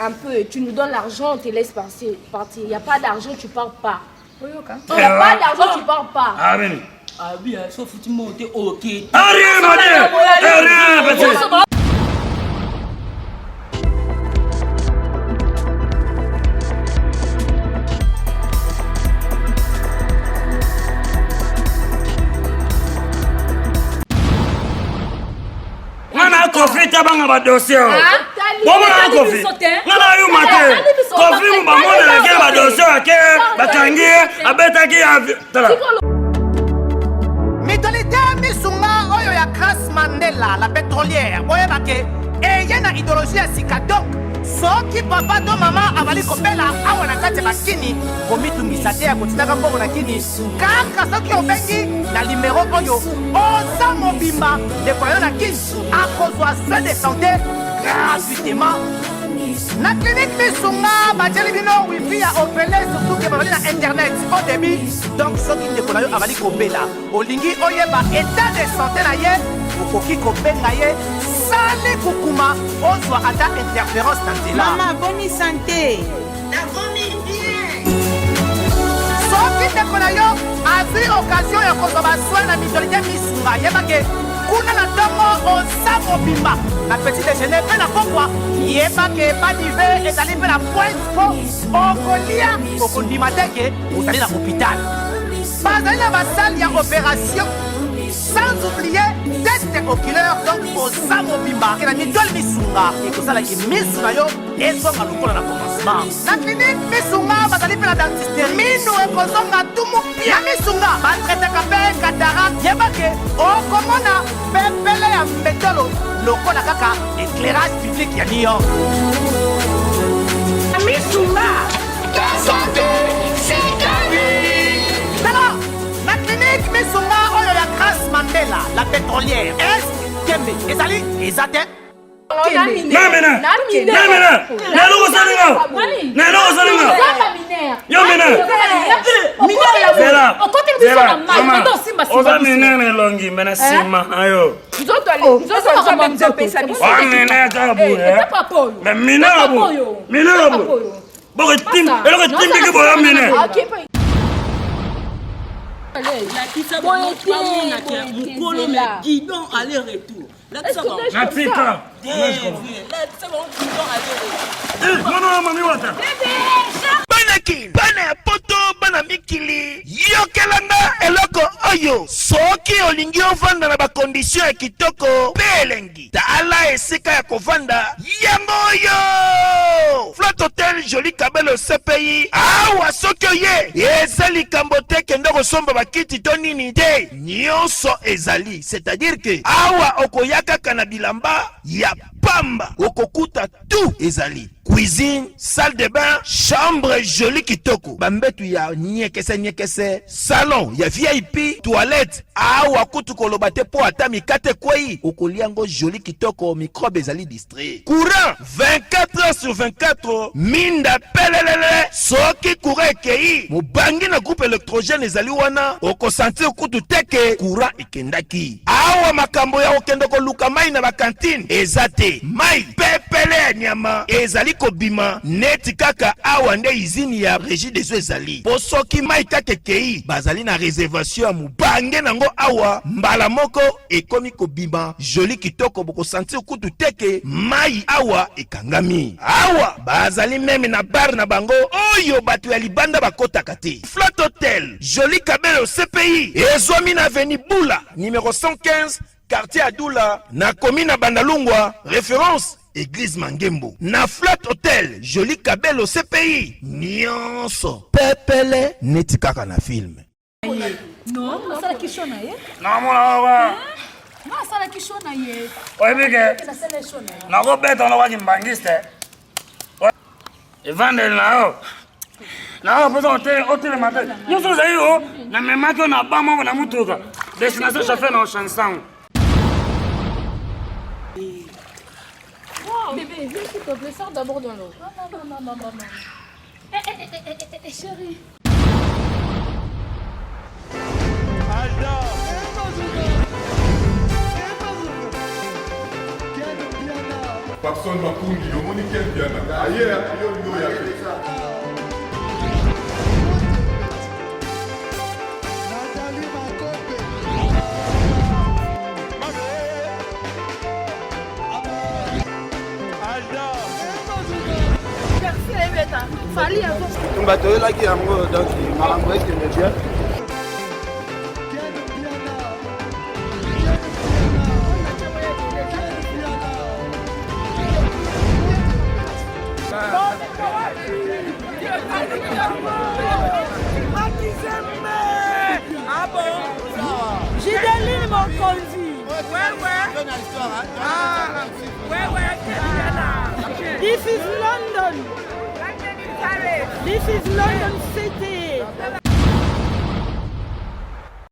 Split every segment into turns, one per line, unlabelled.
un peu, tu nous donnes l'argent, on te laisse partir. Il n'y a pas d'argent, tu pars pas. Il n'y a pas d'argent, tu pars pas.
Amen.
Ah oui, sauf que tu montes, ok.
Rien, madame. Rien, petit. Kofi tabanga ba dossier. Bomo na kofi. Ngana yu mate. Kofi mu ba mona ke ba dossier ke bakangi abeta ki tala.
Mitolite misunga oyo ya Grace Mandela la pétrolière. Oye bake yena idéologie ya sika donc soki papa to mama avali kopela awa na kati bakini komitungisa te ya kotinaka mbongo na kini kaka soki obengi na numéro oyo oza mobimba dekoyo na kini akozwa soin de santé gratuitement na clinique misunga batieli bino wifi ya opele surtout ke babali na internet au début donc soki ndeko na yo avali kopela olingi oyeba état de santé na ye okoki kobenga ye sale kukuma ozwa ata interférence na nzela.
Maman, bonne santé.
soki ndeko na yo azwi occasion ya kozwa basoi na mitolite misunga yebake kuna na ntongo oza mobimba na petit déjeuner mpe na pokwa yebake badive ezali mpe na pointe po okolia okondima teke ozali na hôpital bazali na basale ya opération sans oublier test oculaire donc oza mobimba ke na mitole misunga ekosalaki misu na yo ezonga lokola na commencement na clinique misunga bazali mpe na dentiste minu ekozonga tumu pia misunga batretaka mpe katarak yebake okomona pepele ya mbetolo lokola kaka éclairage public ya New York misunga santé c'est gagné tala na clinique misunga oyo ya Grace Mandela la pétrolière est kembe ezali ezate
Namena. Nalo salinga. Yo mena. Oza mine ne longi mena sima ayo. Mine tabu. Mais mine abu. Boko tim, eloko tim bigi boya mine.
Mukolo me guidon aller-retour.
Natika. Non, mami wata.
Banaki, bana poto, bana mikili. Yokelanga eloko oyo. Soki olingi ovanda na ba condition ya kitoko, belengi. Tala esika ya kovanda. Yango yo. Flat Hotel Joli Kabelo CPI. Awa soki oye. Ezali kambote kendo kosomba bakiti to nini te. Nyonso ezali. C'est-à-dire que awa okoyaka kana bilamba ya pamba okokuta tout ezali cuisine, salle de bain, chambre jolie kitoko bambetu ya nyekese salon ya VIP, toilette awa kutu kolobate po ata mikate kwei okoliango jolie kitoko microbe ezali distrait courant 24 heures sur 24 minda pelelele soki courant ekei mobangi na groupe électrogène ezali wana okosentir kutu teke courant ekendaki awa makambo ya okende koluka mai na bakantine ezate mai pepele ya nyama ezali kobima neti kaka awa nde izini ya régie des eaux ezali po soki mai kaka ekei bazali na réservation ya mobange nango awa mbala moko ekomi kobima joli kitoko bokosentir kutu teke mai awa ekangami awa bazali meme na bar na bango oyo bato ya libanda bakotaka te Flat Hotel Joli Kabelo CPI ezwami na avenue Bula numéro 115 quartier Adoula na commune Bandalungwa référence Église Mangembo na Flat Hotel Joli Kabelo CPI nyonso pepele neti kaka na film
Non, ça la question na ye.
Non mona wa.
Non, ça la question na ye.
Oibike. Na go beto na waki mbangiste. Evandel na yo. Na yo pozo hotel matin. Yo so zai yo na memako na bama na mutuka. Destination chauffeur na chanson.
Bébé, viens s'il te plaît, sors d'abord dans l'eau. Non. Chérie.
Pakson Makundi, le monde qui est bien. Ailleurs, il y a
bateau là qui est en gros, donc il m'a renvoyé qu'il me vient.
Ah bon? J'ai donné mon conduit. This is London. This is London City.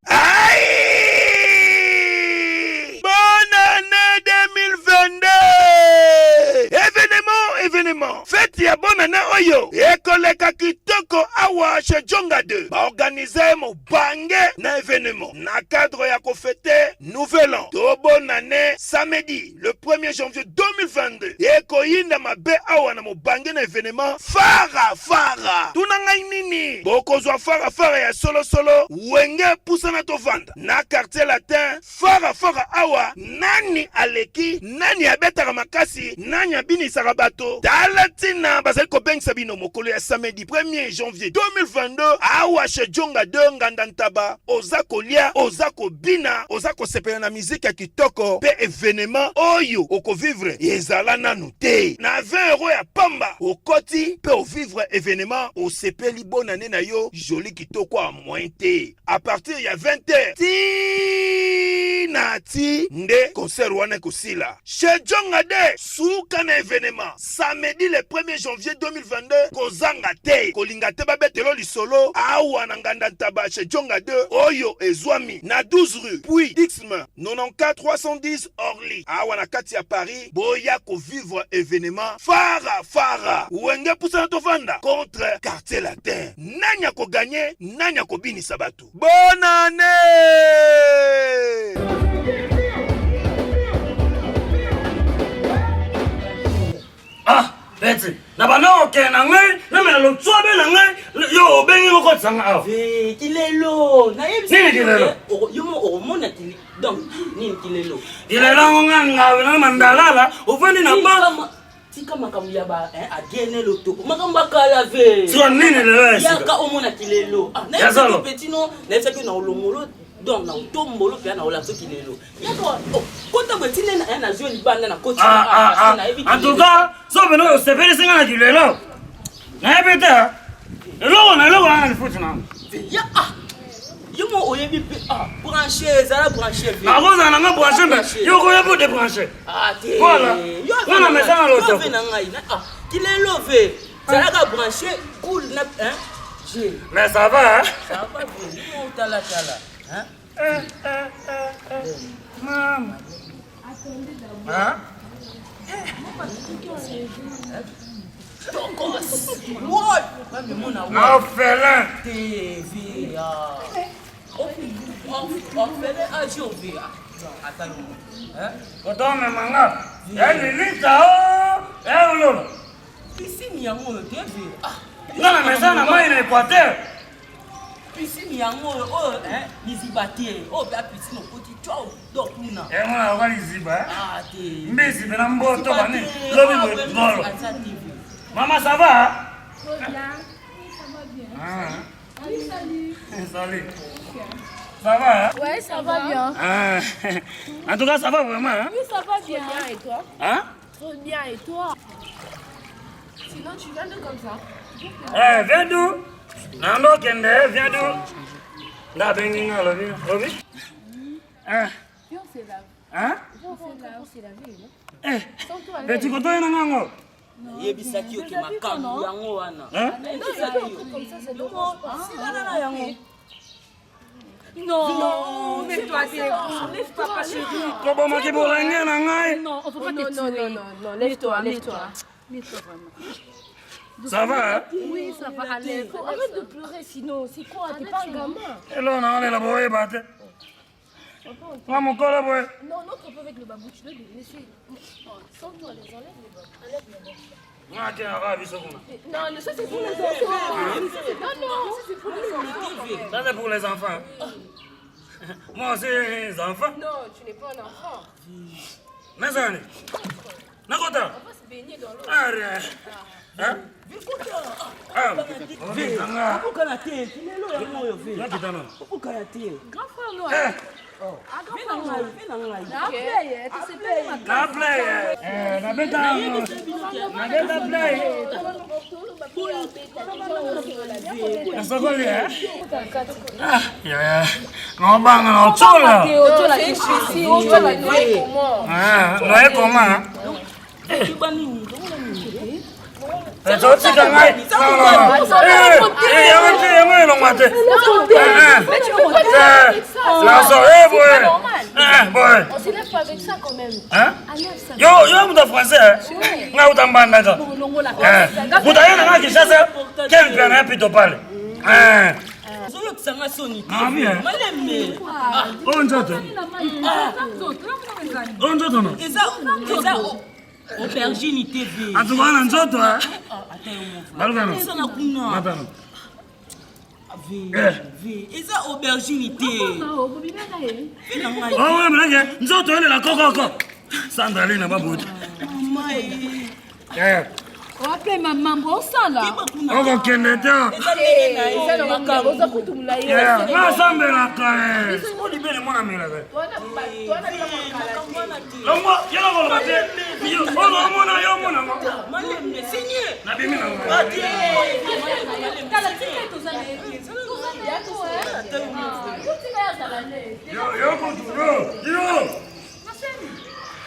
Aïe! Bonne année 2022! Événement! Fête ya bonne année oyo! Ekoleka kitoko awa chez Djonga 2. Organiser mo bange na événement. Na cadre ya ko fêter nouvel an. To bonne année samedi, le 1er janvier 2022. Ekoyinda mabe awa na mo bange na événement. Fara! Tuna ngai nini? Bokozwa fara ya solo. Wenge pusana to vanda. Na quartier latin. Fara awa. Nani aleki? Nani abetaka makasi? Nani abini sarabato? Talatina bazali ko beng sabino mokolo ya samedi 1er janvier 2022. Awa chez Djonga 2 ngandantaba. Oza kolia, oza kobina, oza kosepela na musique ya kitoko. Pe événement oyo oko vivre ezala nanu te. Na 20 € ya pamba. Okoti pe o vivre événement o sepeli bonne année na yo joli kitoko a moins te. À partir ya 20h. Ti nde concert wana kosila. Chez Djonga 2 souka na événement. Samedi le 1er janvier 2022 kozanga te. Kolinga te babetelo lisolo awa na nganda taba chez Djonga 2 oyo ezwami na 12 rue puis Dixme 94 310 Orly awa na kati ya Paris. Boya ko vivre événement fara wenge pusana to vanda contre quartier latin. Nanya ko gagner, nanya ko binisa batu. Bonne année!
Ah, Betty, na bano ke na ngai, na mena lo tsobe na ngai, yo bengi ko tsanga aw.
Kilelo, na yebi.
Nini kilelo?
Yo mo mona tili. Donc, nini kilelo?
Kilelo nganga na mandalala, ufandi na ba.
Tika makambo ya ba agene loto. Makambo kala ve.
Sio nini lelo?
Yaka omona kilelo. Ah, na yebi petit no, na yebi na olongolo. Donc na utombolo pe na olaso kilelo. Yako kota bwetine na joli banda na coach na ebi.
En tout cas, so beno yo sepeli singa na kilelo. Na ebeta. Eloko na ni futi na.
Ya yo mo oyebi pe brancher zala brancher ve.
Akoza na nga brancher me. Yo ko yebo de brancher.
Te.
Voilà. Yo na mesa na loto.
Ve na ngai na kilelo ve. Zala ka brancher cool na
Mais ça va, hein?
Ça va bien. On tala. Hein?
Maman. Hein? Orphelin.
TV. Orphelin AJOV. Attends. Hein?
Koto me manga. Lita o. Lolo.
Piscine yango TV.
Ngana mesa na mai na Équateur.
Piscine yango lizibate. Ba piscine okoti twa donc kuna.
Mwana kwa liziba.
Te.
Mbisi bena mboto bani. Lobi ngolo. Maman ça va?
Ça va bien. Oui, salut.
Salut. Ça va? Hein?
Ouais, ça va bien.
En tout cas, ça va vraiment, hein?
Oui, ça va bien. Et toi?
Hein?
Très bien, et toi? Sinon, tu viens de comme ça?
Viens d'où? Nando Kende, viens d'où? La benginga, lobi.
Viens, on se lave.
Hein?
Viens, on se lave, non?
Mais tu connais Nangango?
Yebisaki oki makambo yango wana.
Comme ça, c'est dommage.
Non, lève-toi, lève-toi, pas chérie.
Comment tu peux rien, Nangai?
Non, on peut pas te tuer.
Non, lève-toi.
Lève-toi vraiment.
Ça va, hein?
Oui, ça va aller.
Arrête de pleurer, sinon, c'est quoi? T'es pas un gamin.
Et là, on est là-bas, Moi, mon corps là, ouais.
Non, notre peu avec le babou, tu dois laisser. Sans toi, les enlève les babous. Enlève les babous.
Ah, tiens, ravi, ça.
Non, ça c'est pour les enfants. Non, ça c'est pour les enfants.
Ça, c'est pour les enfants. Moi aussi, les enfants.
Non, tu n'es pas un enfant.
Mais ça, Nakota.
On va se baigner dans l'eau.
Arrête. Hein? Ah, vite, là.
Pourquoi la tête?
Là, tu t'en as.
Pourquoi la tête?
Grand frère, non.
La play. La bête à play. La seconde, hein? Ah, non, bah, non, tu là. Ah, Noël comment?
On s'élève pas avec ça quand même.
Hein? Yo, vous êtes français. Nga utambanda. Vous avez un qui chasse. Quel bien un plutôt parle. Ah bien. On
Aubergine TV.
Atukana nzoto eh. Balugano.
Matano. Eza aubergine TV.
Oh ouais mlenge nzoto ile la kokoko. Sandali na babuti. Eh.
Wape mambo osala.
Oko kendeta.
Eza na makabo za kutumula yo.
Na sambe la kae. Siko libele mwana mela kae. Longo yelo ko bate. Yo ono mona yo mona.
Malem signé.
Na bimi na.
Kala tiketo za
Yo kuturo. Yo.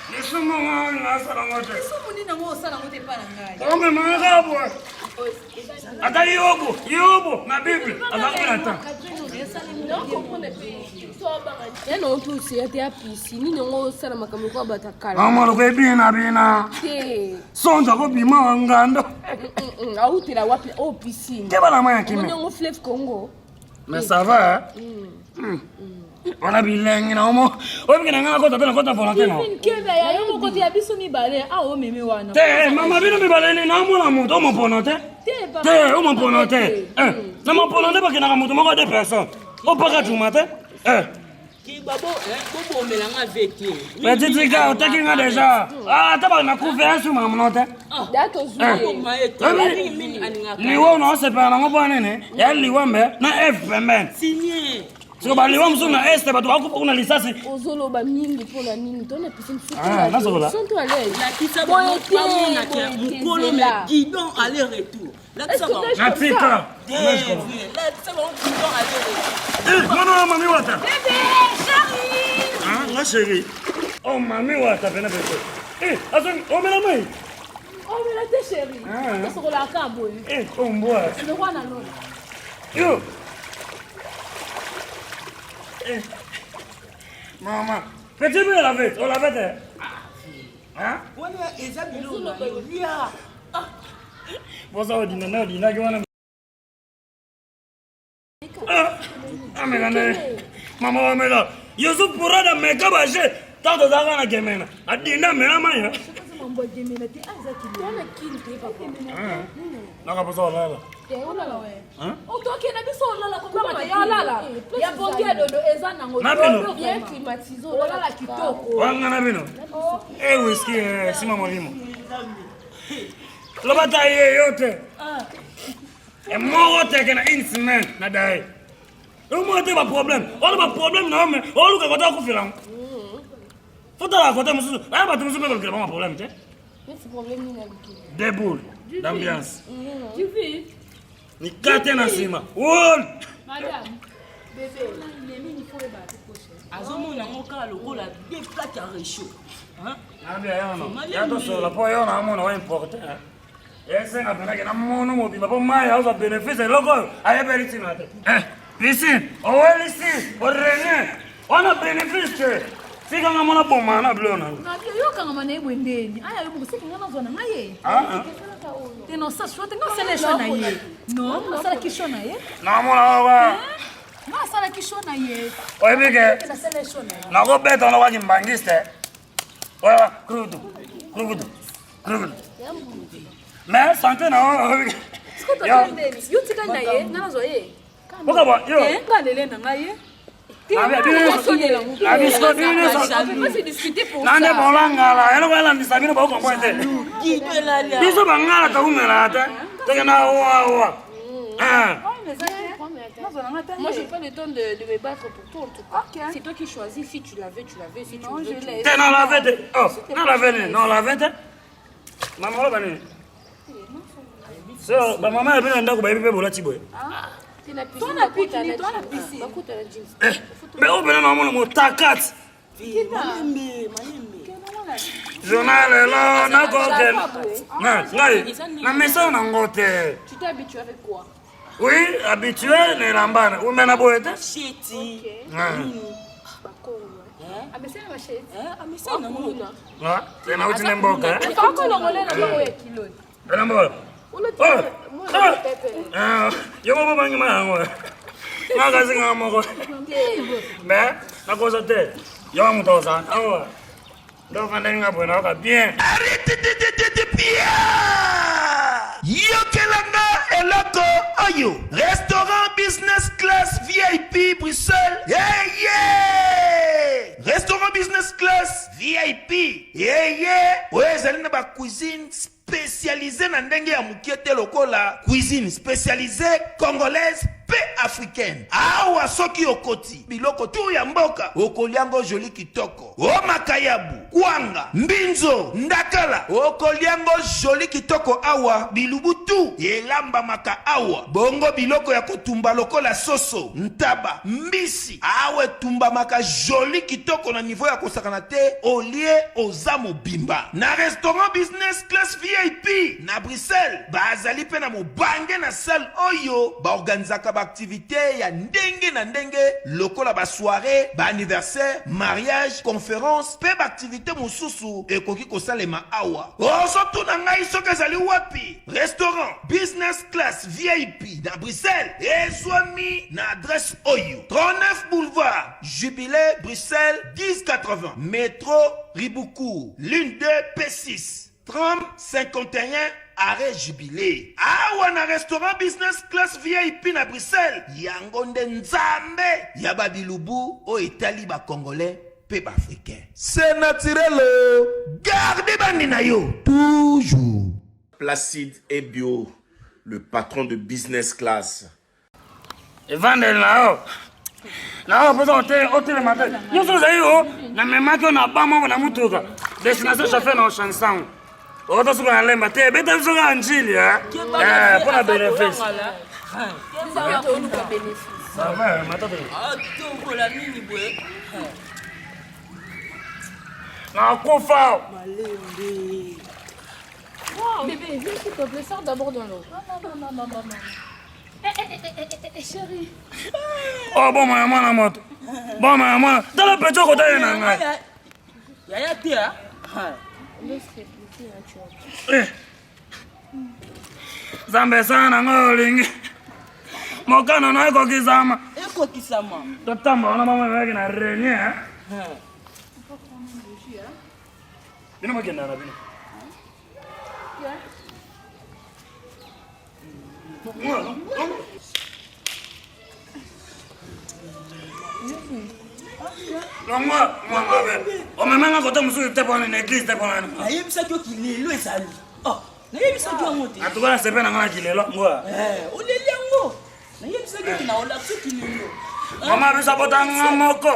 Nisumu ngana salangote.
Nisumu nina mo sala ngote pa na ngai.
Ome mangabo. Ata yobo na Bible. Azakuna ta.
Yana otu si ate apisi nini ngo sala makambo kwa batakala.
Amalo kwe bina. Sonza ko bima ngando.
Autira wapi opisi.
Ke bana maya kimi.
Ngo Fleuve Congo.
Mais ça va. On a bilingue na omo. Obi na ngaka kota kota volonté no.
Kebe ya yo ko tia biso mi bale a o meme wana.
Te mama bino mi bale ni na mo na muto mo ponote. Te o mo ponote. Na mo ponote ba kina muto mo ko 2 personnes. O paka tumate.
Ki babo bobo melanga veki.
Petit gars, otaki nga déjà. Ah, taba na confiance ma monote.
Dato zuye.
Liwo no se pa na ngo nene. Ya liwo mbe na F pemben.
Signé.
Sio bali wa msuna este batu wako kuna lisasi.
Ozolo ba mingi pona nini tona pisine sutu.
Ah, nazola.
Sonto ale.
La kisa ba mona kia mukolo me guidon aller retour. La kisa ba.
Na tika.
La kisa ba guidon aller retour.
Mwana mami wata.
Bébé, chérie.
Ah, nga chérie. Oh mami wata pena bebe. Azon, o mela mai.
Oh, mais la t'es chérie. Ah. Ça la cabo.
On boit.
Le roi na non.
Yo. Maman, petit peu la vête, on la vête. Hein?
Wala eza bilo na yo lia.
Boza odina ki wana. Mais maman wa mela. Yosu purada meka baje. Tanto zanga na gemena. Adina mena maya.
Mambo gemena ti azaki. Tona kinte papa.
Naka boza lala.
Olala we. Otoke na biso olala ko ba ya olala. Ya bongi dodo eza nango. Bien climatisé olala kitoko.
Wanga na bino. Whisky sima molimo. Lobata ye yote. Mo teke na instrument na dai. Mo te ba problème. On ba problème na me. O luka kota ku filang. Fota la kota musu. Ba tu musu be ko ba problème te.
Mais ce problème ni na biki.
Des boules d'ambiance.
Tu vis?
Ni kate na sima. Wol.
Madame. Bébé, il faut le battre cocher.
Azomona ngoka lokola des plaques à réchaud. Hein?
Ah bien non. Ya to so la po yo na mo na importe. Ese na pena que na mo no mo bi ba mai auza bénéfice loko. Aye beriti na te. Ici, o wel ici, o rien. On a bénéfice. Sika nga mona boma na blona.
Na yo kanga mana ebwendeni. Aya yo mukuse ngana zona ngaye. Teno sa shwa tenga sele shona ye. No, na sala kishona ye.
Na mona wa.
Ma sala ki shona ye.
Oibike.
Ça c'est les shona.
Na go beto na wagi mbangiste. Oya, krudu. Mais santé na oibike.
Sikoto tende. Yo tika na ye, ngana zo ye.
Boka ba, yo.
Nga lele na nga ye.
Nande bolangala, elo bala nisabino ba ko kwete. Biso bangala ka umela ta. Teke na wa.
Moi, j'ai pas le temps de me battre pour toi en tout cas. Okay. C'est toi qui choisis. Si tu la veux, tu la veux. Si tu veux, tu la veux.
T'es dans la vête. Oh, dans la vête. Non, la vête. Maman, là, bani. So, ma maman est venue dans le baby pour la tiboye.
Ah, tu n'as plus. Toi, la piscine. Toi, la piscine.
Mais on peut non mon takat. Journal là, na gogen. Na maison na ngote.
Tu t'es habitué avec quoi?
Oui, habitué, ne lambana. Ou mena boete?
Cheti.
Ah, mais c'est la cheti.
Ah, mais c'est na mona.
Ah, c'est na uti nemboka.
Tu vas encore l'engoler na ba ya kilo.
Nambola. Ah, yo mo bangi mango. Nga zinga moko. Mais na kosa te. Yo mutosa. Ah. Donc on a bon bien.
Arrêtez de bien. Yokelanga eloko oyo. Restaurant business class VIP Bruxelles. Yeah. Restaurant business class VIP. Yeah. Ouais, zali na ba cuisine spécialisée na ndenge ya mukete lokola cuisine spécialisée congolaise pe africaine. Awa soki okoti biloko tu ya mboka okoliango joli kitoko. O makayabu, kwanga, mbinzo, ndakala okoliango joli kitoko awa bilubutu elamba maka awa. Bongo biloko ya kotumba lokola soso, ntaba, mbisi awe tumba maka joli kitoko na niveau ya kosakana te olie ozamo bimba. Na restaurant business class VIP na Bruxelles bazali pe na mobange na salle oyo ba organizaka ba activité ya ndenge na ndenge lokola ba soirée, ba anniversaire, mariage, conférence, pe ba activité mususu ekoki kosalema awa. Oso tuna ngai soka zali wapi? Restaurant business class VIP na Bruxelles ezwami na adresse oyo 39 boulevard Jubilé Bruxelles 1080 métro Riboucourt l'une 2 P6 30 51 arrêt Jubilé. Awa na restaurant business class VIP na Bruxelles. Yango nde nzambe ya babilubu o Italie ba congolais pe ba africain. C'est naturel. Gardez bandi na yo toujours.
Placide et Bio, le patron de business class.
Et vendre là. Là, vous êtes au matin. Nous sommes allés na même que na ba mo na mutuka. Destination chauffeur na chanson. On doit se faire les matins, mais dans ce anjili, pour la bénéfice. Ça va, maintenant.
Ah, tu la mini boy.
Non, quoi faire?
Bébé, viens s'il te plaît, sors d'abord dans l'eau. Non. Chérie.
Oh, bon, maman, la moto. Bon, maman, dans le petit côté, il y a un gars.
Yaya tia.
Zambe sana ngolingi. Mokano na iko kizama.
Eko kisama.
Totamba ona mama yake na renye. Bino makenda na bino. Moi, on me met quand on me pour une église, pour un.
Aïe, ça qui est le sali. Oh, n'ayez ça qui a monté.
En tout cas, c'est pas un qui est là, moi.
On est liango. N'ayez ça qui est là, on a tout qui est là.
Maman, ça peut être un moko.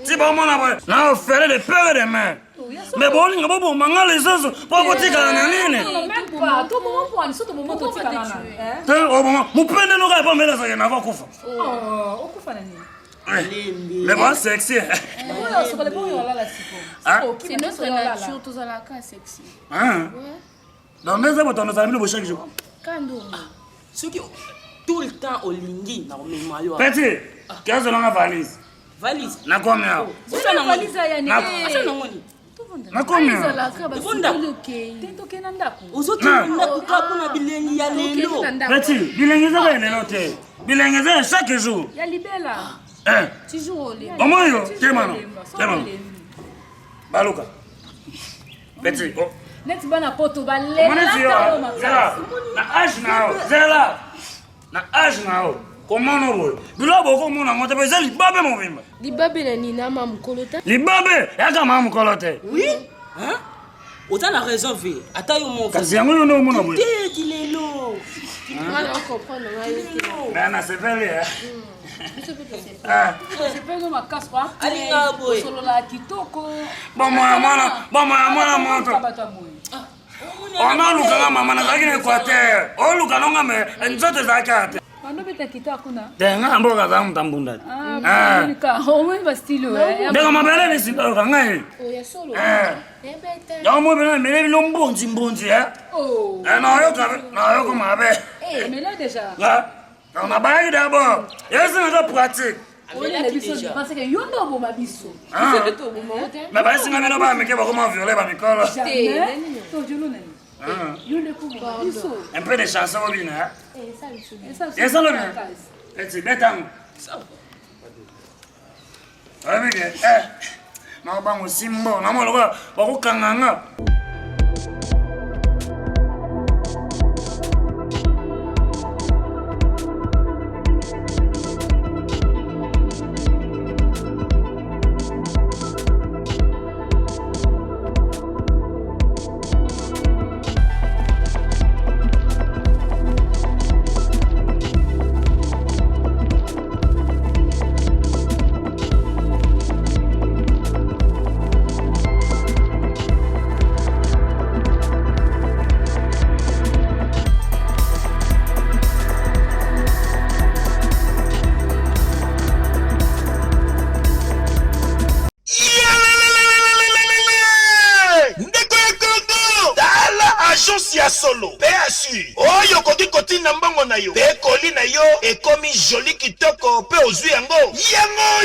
Si bon, mon abonné, là, on fait les peurs des mains. Mais bon, il n'y a pas de manga les autres, pas de tigre à l'année.
Non, même pas. Tout le monde pour un saut, moment, tout le monde
tu au moment, mon père ne l'aurait pas mis là, ça y est, n'a pas couvert.
Oh, au couvert,
mais bon, sexy.
C'est notre nature, tous à la cas sexy.
Dans les hommes, on a amis chaque jour.
Ceux qui tout le temps au lingui, na maillot.
Petit, qu'est-ce que l'on a valise?
Valise.
Na combien?
C'est la valise à Yannick.
Na combien?
Uzoki na kukapo na bilengi ya lelo.
Petit, bilengi za lelo te. Bilengeze chaque jour.
Ya libela. Toujours au lit.
Omoyo, Kemano. Baluka. Petit.
Net bana poto balela.
Na âge nao. Zela. Na âge nao. Comment on voit? Bilobo ko mona ngota pesa libabe mobimba.
Libabe na nina mama mkolota.
Libabe yaka mama mkolota.
Oui? Hein? Autant a raison vie. Attends yo mon.
Kasi yango yo no mona boy.
Dilelo.
Voilà, on comprend
Mais na c'est pas vrai.
C'est pas ma casse quoi.
Alinga boy.
Solo la kitoko.
Bon moi moto. Ona luka mama na zakine Equateur. O luka nonga me nzote zakate.
Ando beta kitako na.
Denga mboka za mtambunda.
Nika, omo ba stilo.
Denga mabele ni sindo kangai.
Oh ya solo.
Beta. Ya mo bele mele lombonzi
Oh.
Na yo ko mabe.
Mais là déjà.
Là. On a baillé d'abord. Yes, on pratique.
On est biso parce que yo ndo bo mabiso.
Mais ba singa meno ba meke ba comment violer ba mikolo.
To jolo nani. Yo le ko mabiso.
Un peu de chanson au bien.
Et ça
le bien. Et c'est bétang. Ah oui, na ba mo simbo, na mo lo ba ko kanganga.
Solo PSU oyo koki kotina mbongo na yo pe koli na yo ekomi joli kitoko pe ozwi yango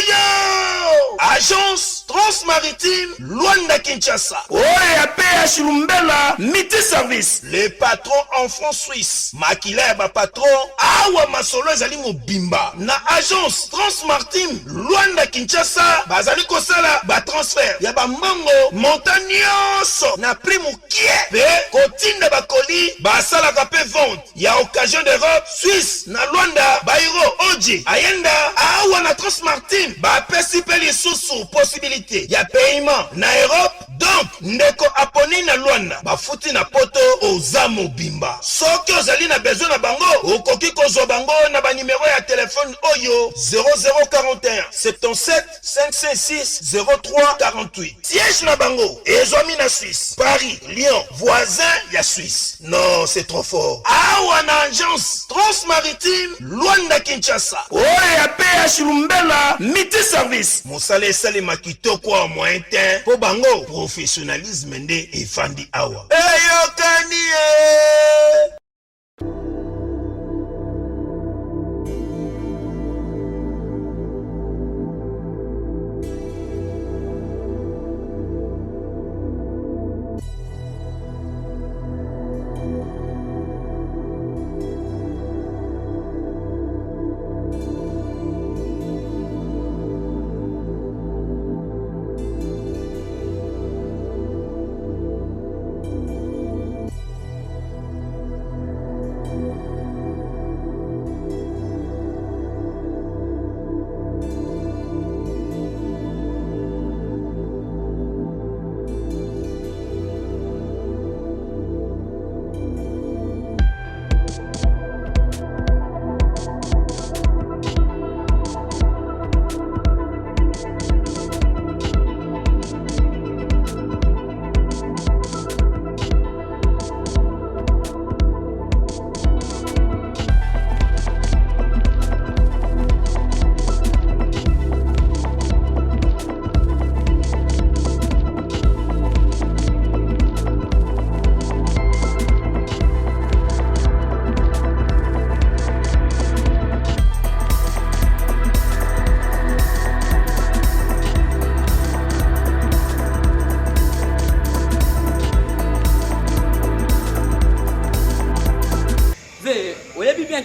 yo agence transmaritime Luanda Kinshasa oyo ya PH Lumbela Miti Service le patron en franc suisse makila ya ba patron awa masolo ezali mobimba na agence transmaritime Luanda Kinshasa bazali kosala ba transfert ya ba mbongo montagnioso na prix mukie pe kotinda ba colis basalaka pe vente ya occasion d'Europe Suisse na Luanda bairo oji ayenda awa na Transmartine bapesi pe lisusu possibilité ya paiement na Europe donc ndeko aponi na Luanda bafuti na poto oza mobimba soki ozali na besoin na bango okoki kozwa bango na ba numéro ya téléphone oyo 0041 77 556 03 48 siège na bango ezwami na Suisse Paris Lyon voisin ya Suisse. Non, c'est trop fort. Awana agence transmaritime Luanda Kinshasa. Oya PH Lumbela Miti Service. Mosale sale makito kwa moyen temps. Po bango professionnalisme nde efandi awa. Eyokani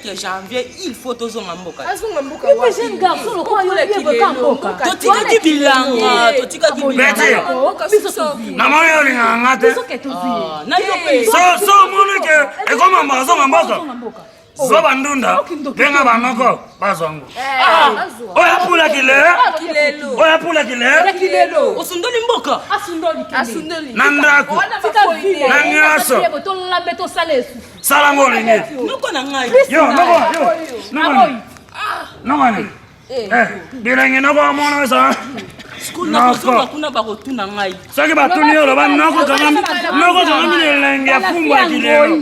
5 janvier, il faut tous en mboka.
Mais jeune garçon, le quoi, il y a un mboka.
Totika ki bilanga, totika ki bilanga.
Maman yo linga ngate.
Na yo pe.
So monike e koma mbazo mboka. So bandunda benga banoko bazongo. Oya pula kilelo. Oya pula kilelo.
Osundoli mboka.
Asundoli.
Nandako. Nanyaso.
To lambe to salesu.
Salango linge.
Noko na ngai.
Yo. Noko. Bilenge noko mono sa.
Kuna bakotuna ngai.
Soki batuni yo loba noko kanga bilenge ya fumba kilelo.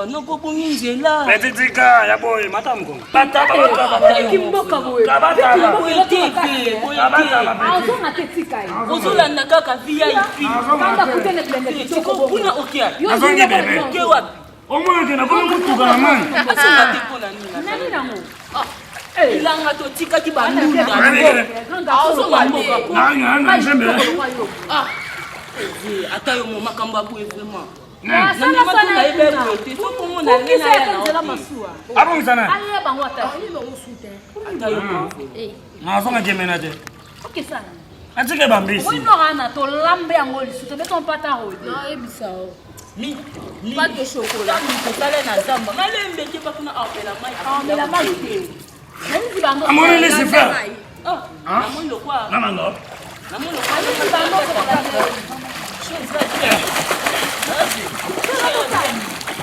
Noko bongi nzela.
Petitika ya boy matamko. Bata.
Kimboka boy. Azonga tetika.
Ozolanda kaka VIP.
Kanga kutene bilenge kitoko boy.
Kuna okia.
Azongi bebe.
Ke wapi?
Omona kena kwa mutuka na mani.
Asonga te pona nini.
Nani nango?
Ilanga totika ki bandunda.
Azonga mboka.
Nanga njembe.
Ata yo mo makambo abuye vraiment.
Sana sana
ibe bote. Foko mona nena ya na.
Abo sana.
Ale bango ata.
Ata yo mo.
Nazonga jemenaje.
Okay sana.
Atike bambisi.
Oui no ana to lambe yango lisuto beton pata ho.
Non ebisao. Pas de chocolat. Tout ça là na zamba. Malembe ke pa kuna apela mai.
Mais la maille. Même si bango.
Amone laisse faire.
Namoni lo kwa.
Namanga.
Namoni lo kwa.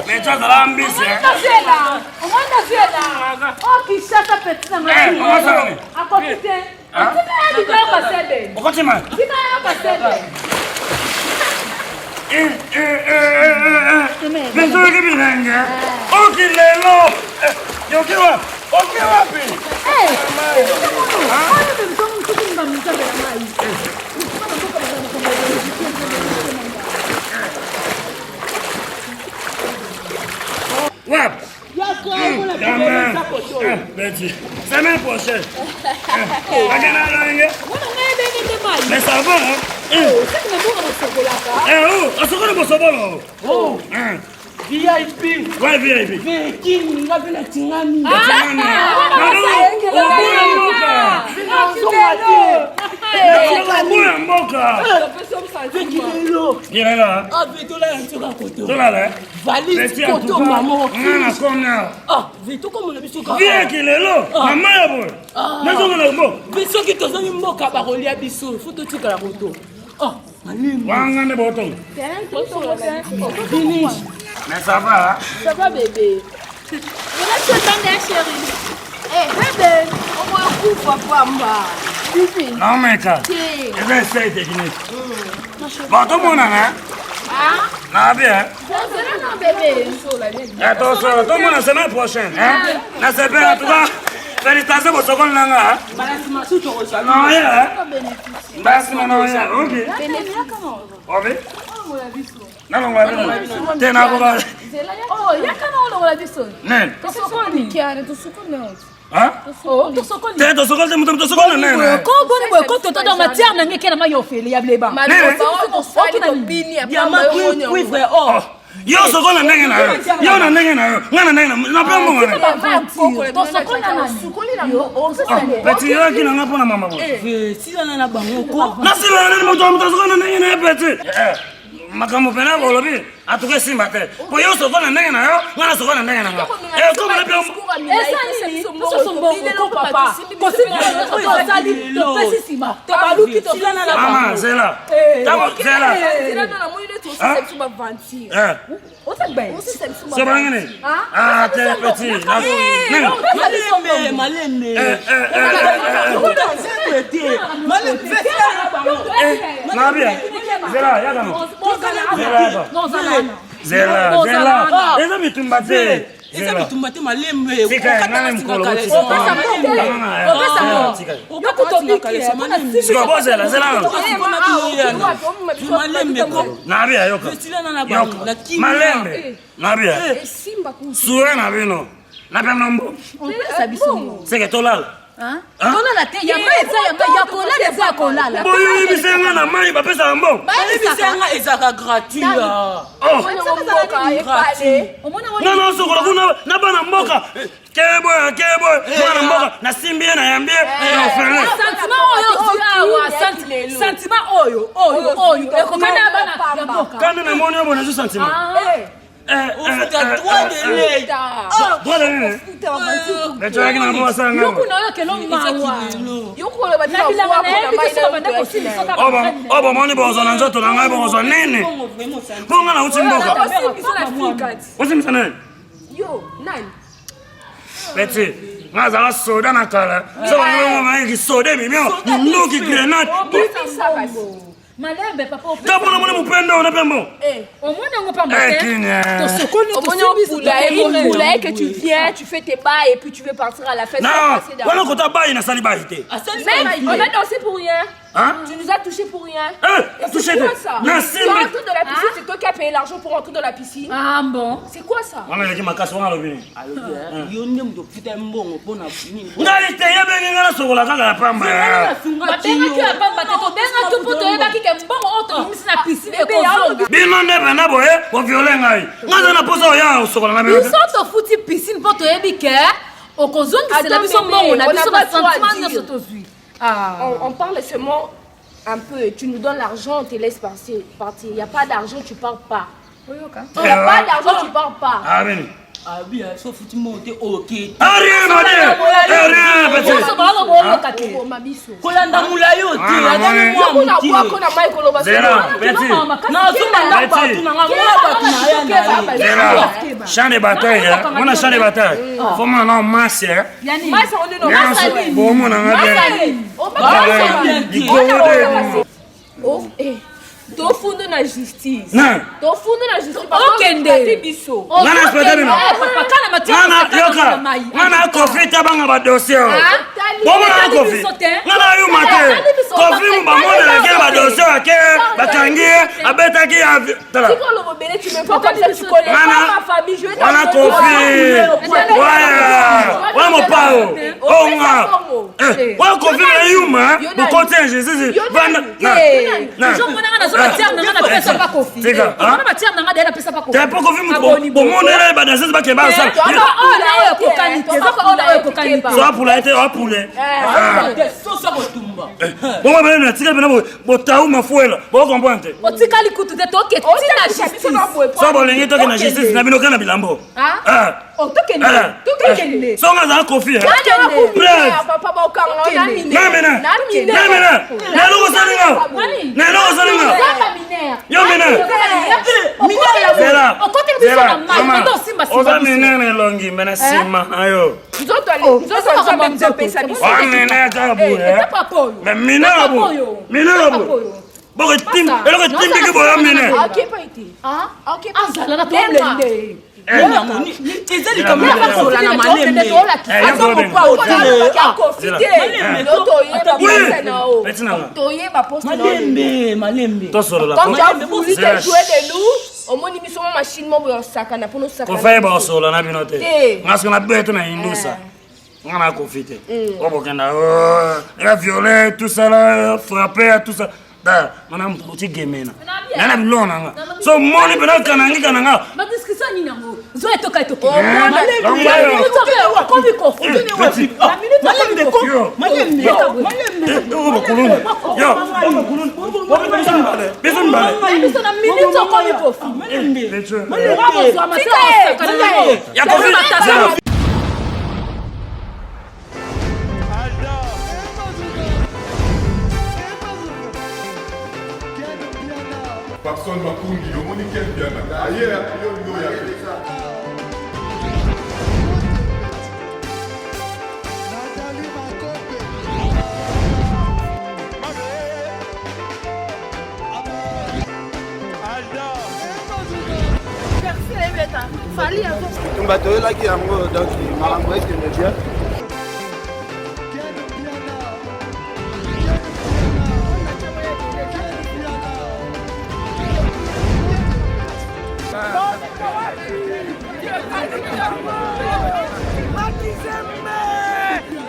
Mais tu as de l'ambition.
On a oh qui chatte petit dans la à côté. Tu vas passer.
Pourquoi tu m'as?
Tu vas passer.
Mais tu es bien. Oh qu'il est là. Yo qui va? Oh qui va puis? Ouais. Petit. Semaine prochaine. Mais ça va, hein? Oh,
VIP.
ouais, VIP.
King ngabela tingani.
Il est là.
Ah, Vitola yantoka koto.
Valise
koto maman.
Ah,
Vito comme le biso ka.
Viens qu'il est là. Maman ya boy. Nazo na mbo.
Biso ki tozali mboka ba kolia biso. Faut totika la koto. Ah, malim.
Wanga ne boto.
Finish.
Mais ça va, hein?
Ça va bébé. Voilà ce temps chérie. Eh bébé, on va couper papa mba.
Non mais quoi? Je vais essayer de technique. Bon, tout le monde hein?
Ah?
Na bien.
Non bébé.
Attention, tout le monde la semaine prochaine, hein? Na c'est bien en tout cas. Félicitations pour ce qu'on a là. Non, yeah. Merci, non, yeah. Ok. Ok. Non, non, non. T'es n'a pas.
Oh, il y a quand on l'a vu ça.
Non.
Tu sais quoi, Nikiane, tu sais quoi, non?
Hein?
Oh, tu sais quoi?
T'es dans ce cas, t'es dans ce cas, non?
Quand tu es dans matière, n'a rien qu'à ma yoffé, il y a les bancs.
Mais
oui, vrai. Oh.
Yo soko na ndenge na yo. Yo na ndenge na yo. Ngana ndenge na pe mo ngana.
To soko na sukoli na yo.
Petit yo ki na ngapo na mama bo.
Si na na bango ko.
Na si na na mo to soko na ndenge na petit. Makambo pena bo lobi. Atuke simba te. Po yo soko na ndenge na yo. Ngana soko na ndenge na nga. Ko na pe mo.
Esa ni to so mbongo ko papa. Ko simba to sali to pesi simba. To baluki to na na
mama zela. Tamo zela.
Zela na mo ile to se simba vanti.
C'est pas gagné. Ah, t'es petit.
Malembe.
Zela, yagano. Zela. Eza mitumbate.
Eza mitumbate malembe.
Sika ngana mkolo. Sika bozela, zela.
Malembe ko.
Nabia yoka. Malembe. Nabia. Suwe na bino. Nabia mnombo. C'est que tolal.
Hein? Kolala te ya mai eza ya kolala eza ya kolala.
Boyo bisenga na mai ba pesa mbongo.
bisenga ezaka gratuit.
Non sokola kuna na bana mboka. Kebo bana mboka na simbie na yambie na ofele.
Sentiment oyo ekokana bana ya mboka.
Kana na moni bona zo sentiment.
Ofuta droit de l'État.
Droit de l'État. Mais tu as qu'à n'avoir ça.
Yoko na yo kelo mawa. Yoko le bati na kwa
oh bon moni bozo na nzoto na ngai bozo nene. Bonga na utimboka. Usim sana.
Yo, nani?
Beti, ngaza la soda na kala. So ngoma mai soda mimio. Nuki grenade.
Malembe papa.
Tapo na mwana mpendo na pembo.
Omona ngo pamba te.
Omona que tu viens, tu fais tes bails et puis tu veux partir à la fête.
Non, voilà quand tu bailles na sali baille te.
On a dansé pour rien.
Hein?
Tu nous as touché pour rien.
Touché
c'est quoi ça?
Non,
tu es rentré dans la piscine, c'est toi qui as payé l'argent pour rentrer dans la piscine.
Ah bon?
C'est quoi ça?
On a dit ma casse on a levé.
Yo ndem do puta mbongo pona fini.
Ngali te ya benga na sokola kaka la pamba.
Benga tu apamba te to benga tu poto yeba ki ke mbongo oto misi na piscine ekozonga.
Bino ndebe na boye ko violer ngai. Ngaza na posa ya sokola na bino.
Biso to futi piscine poto yebi ke okozonga c'est la biso mbongo na biso ba sentiment na soto zui.
On parle seulement un peu. Tu nous donnes l'argent, on te laisse partir. Il n'y a pas d'argent, tu pars pas. Il n'y a pas d'argent, tu pars pas.
Ah ben.
Ah bien, sauf que tu montes OK.
Rien madame. Rien petit.
Kolanda mulayo te, adame moi muti.
Zera, petit.
Non, zomanda partout na ngala partout na ya.
Zera. Champ de bataille. On a champ de bataille. Faut maintenant masse.
Masse on est non.
Bon mon na
ngabe. Tofundo na justice.
Non.
Tofundo na justice.
Okende.
Biso.
Nana spécial bino.
Papa kana matia.
Nana Nana kofi tabanga ba dossier. Bon na kofi. Nana yu mate. Kofi mba mona la ke ba dossier ke bakangi abeta ki tala.
Sikolo bobele tu me prends comme ça tu connais pas ma famille, je vais
Nana kofi. Ouais mon pao. Onga. Ouais kofi na yuma. Bu côté Jésus. Vanda.
Non. Je mona na zo matia na na pesa pa kofi. Na matia na na pesa pa kofi.
T'as pas kofi mu bo mona ba danser ba ke ba ça.
Oyo kokani te. Oyo kokani te.
Ça pour la été ou pour les.
Sosa kotumba.
Bon ba na tika bina bo taou mafuela. Bo comprendre.
Otikali kutu te to ke tina justice.
So bo lengi to ke na justice na bino kana bilambo.
Tokende.
So nga za kofi.
Papa ba okanga na mine.
Na mena. Na lo salinga. Na lo salinga. Yo mena. Zera. Oza mine ne longi mena sima ayo.
Nzoto pesa biso.
Wa mena tabu. Mais mine abu. Mine abu. Bo tim, elo ke tim bigi boya mine.
OK pas été. OK pas.
Azala na to blende.
Ezali kama na sola na malembe. Malembe.
To solo la.
Comme tu as voulu te jouer de nous, au moins ils sont machine mo bo sakana pour nous sakana.
Ko fa ba solo na binote. Ngasko na beto na indusa. Ngana confiter. Obo kenda la violer tout ça là, frapper tout ça. Da, mana mputi gemena. Nana bilona nga. So moni bena kanangi kananga.
Ma discussion ni nango. Zo etoka.
Personne va courir, le monde est bien. Ailleurs, il y a
bato oyelaki yango donc makambo ekende bien.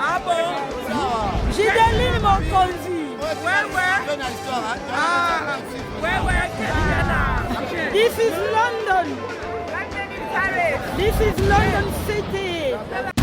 Ah bon?
fait une histoire, hein.
This is London. This is London City.